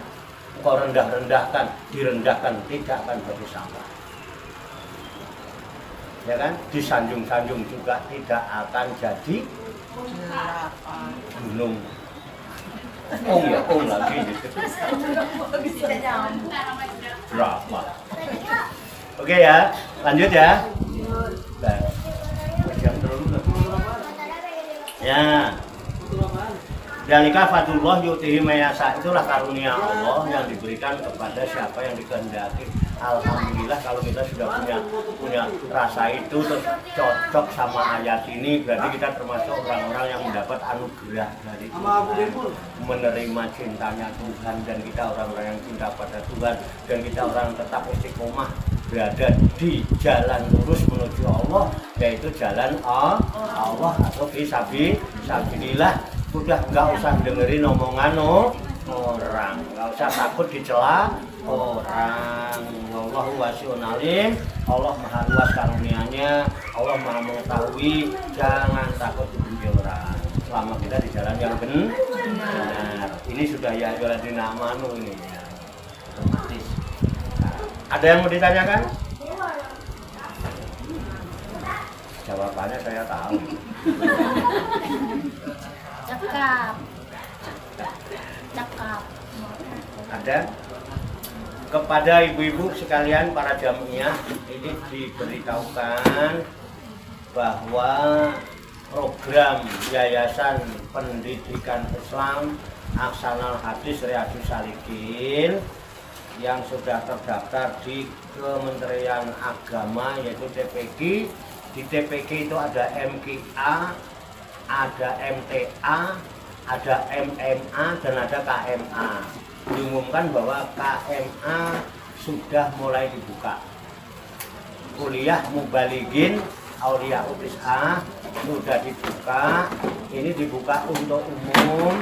Speaker 1: Kau rendah-rendahkan, direndahkan tidak akan bersama. Ya kan? Disanjung-sanjung juga tidak akan jadi gunung. Ya, lagi gitu. Berapa? Oke ya, lanjut ya. Jam terlalu. Ya. Dzalika fadlullah yu'tihi may yasha. Itulah karunia Allah yang diberikan kepada siapa yang dikehendaki. Alhamdulillah kalau kita sudah punya rasa itu terus cocok sama ayat ini, berarti kita termasuk orang-orang yang mendapat anugerah dari Tuhan, menerima cintanya Tuhan, dan kita orang-orang yang cinta pada Tuhan, dan kita orang tetap istiqomah berada di jalan lurus menuju Allah, yaitu jalan Allah atau fisabilillah. Udah nggak usah dengerin omongan orang, nggak usah takut dicela orang. Wallahu wasi'un alim. Allah maha luas karunia-Nya, Allah maha mengetahui. Jangan takut dipuji orang selama kita di jalan yang benar. Ini sudah ya ayyuhalladzina amanu ini ya, otomatis. Nah, ada yang mau ditanyakan? Jawabannya saya tahu.
Speaker 2: Cakap.
Speaker 1: Ada? Kepada ibu-ibu sekalian para jamiah, ini diberitahukan bahwa program Yayasan Pendidikan Islam Ahsanul Hadis Riyadhus Shalihin yang sudah terdaftar di Kementerian Agama yaitu TPQ. Di TPQ itu ada MKA, ada MTA, ada MMA, dan ada KMA. Diumumkan bahwa KMA sudah mulai dibuka. Kuliah Mubalighin Auliya Utis'ah sudah dibuka. Ini dibuka untuk umum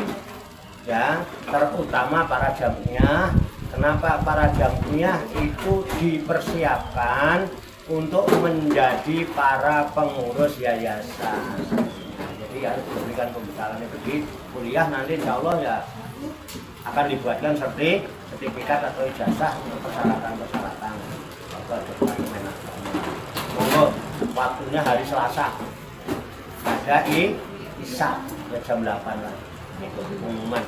Speaker 1: ya, terutama para jamiah. Kenapa para jamiah itu dipersiapkan untuk menjadi para pengurus yayasan. Jadi harus diberikan pembekalan itu di kuliah, nanti insya Allah ya akan dibuatkan sertifikat atau ijazah untuk persyaratan-persyaratan. Monggo, waktunya hari Selasa ada Isya ya jam 8 lah pengumuman.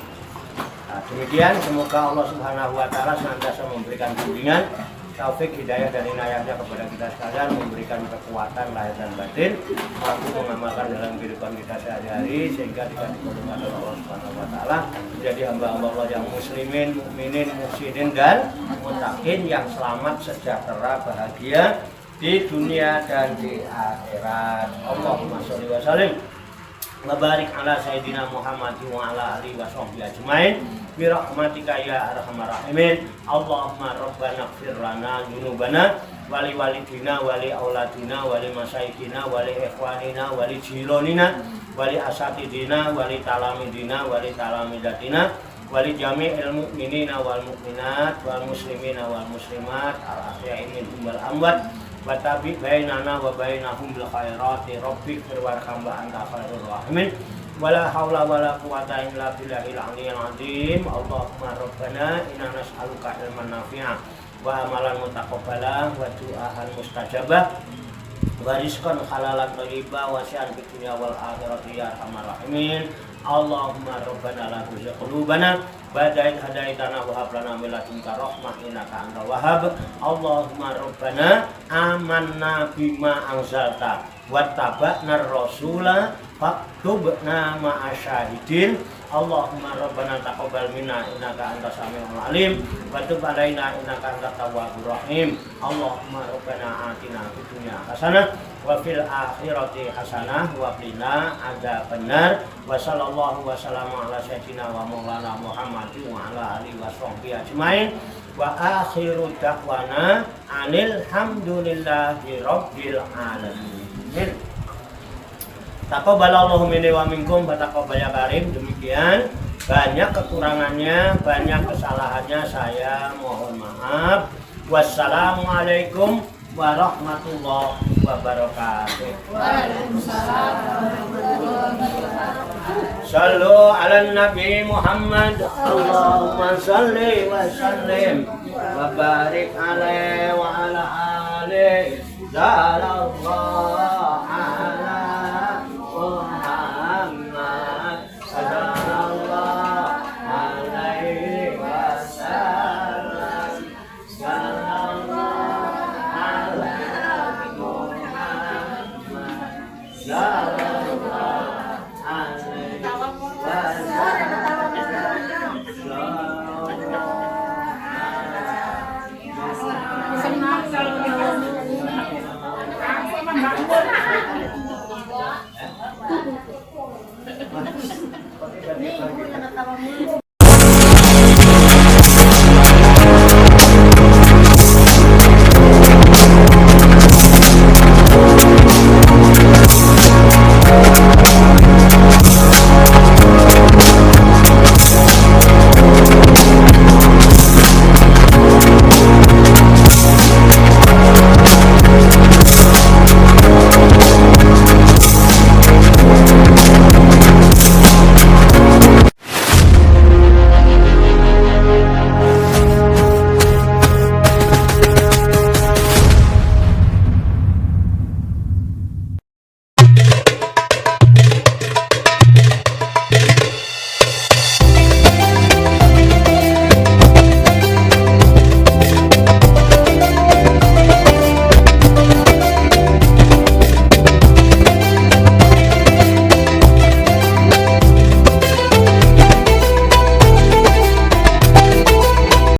Speaker 1: Nah, demikian semoga Allah Subhanahu wa taala senantiasa memberikan bimbingan, taufik, hidayah dan inayahnya kepada kita sekalian, memberikan kekuatan lahir dan batin, mampu mengamalkan dalam kehidupan kita sehari-hari sehingga kita diperlukan oleh Allah Subhanahu wa taala menjadi hamba Allah yang muslimin, mukminin, muhsinin dan muttaqin yang selamat, sejahtera, bahagia di dunia dan di akhirat. Allahumma sholli wa sallim wa barik ala sayyidina Muhammad wa ala alihi wa sahbihi ajmain bi rahmatika ya arhamar rahimin. Allahumma rabbana ighfir lana dzunubana wa li walidina wa li auladina wa li masyayikhina wa li ikhwanina wa li jironina wa li asatidina wa li talamidina wa li talamidatina wa li jami'il mu'minina wal mu'minat wal muslimina wal muslimat al ahya'i minhum wal amwat wa tabi bainana wa bainahum bil khairati rabbik firwarham wa anta khairur rahimin wala haula wala quwata illa billahil aliyyil azim. Allahumma rabbana inna nas'aluka ilman nafi'a wa amalan mutaqabbala wa du'aan mustajabah wa rizqan halalan thayyiban wa syan fid dunya wal akhirati ya arhamar rahimin. Allahumma rabbana la tuzigh qulubana ba'da idh hadaitana wa hab lana min ladunka rahmah innaka antal wahhab. Allahumma rabbana amanna bima anzalta wattaba'na ar-rasula faktubna ma'asyahidin. Allahumma rabbana taqabbal minna innaka antas samiul alim wa tub alaina innaka antat tawwabur rahim. Allahumma rabbana atina fid dunya hasanah wa fil akhirati hasanah wa qina adzabannar. Wa sallallahu wa sallama ala sayyidina wa maulana Muhammadin wa ala alihi wa sahbihi ajmain. Wa akhiru da'wana anil hamdulillahi rabbil alamin. Taqabbalallahu minni wa minkum wa taqabbal ya karim. Demikian, banyak kekurangannya, banyak kesalahannya, saya mohon maaf. Wassalamualaikum warahmatullahi wabarakatuh.
Speaker 2: Waalaikumsalam warahmatullahi wabarakatuh.
Speaker 1: Sallu ala Nabi Muhammad. Allahumma salli wa sallim wa barik alaihi wa ala alihi. Sallallahu ala Muhammad sallallahu alaihi wasallam. Sallallahu alaihi Muhammad sallallahu alaihi wasallam.
Speaker 2: Nih, ibu yang ketawa mulu.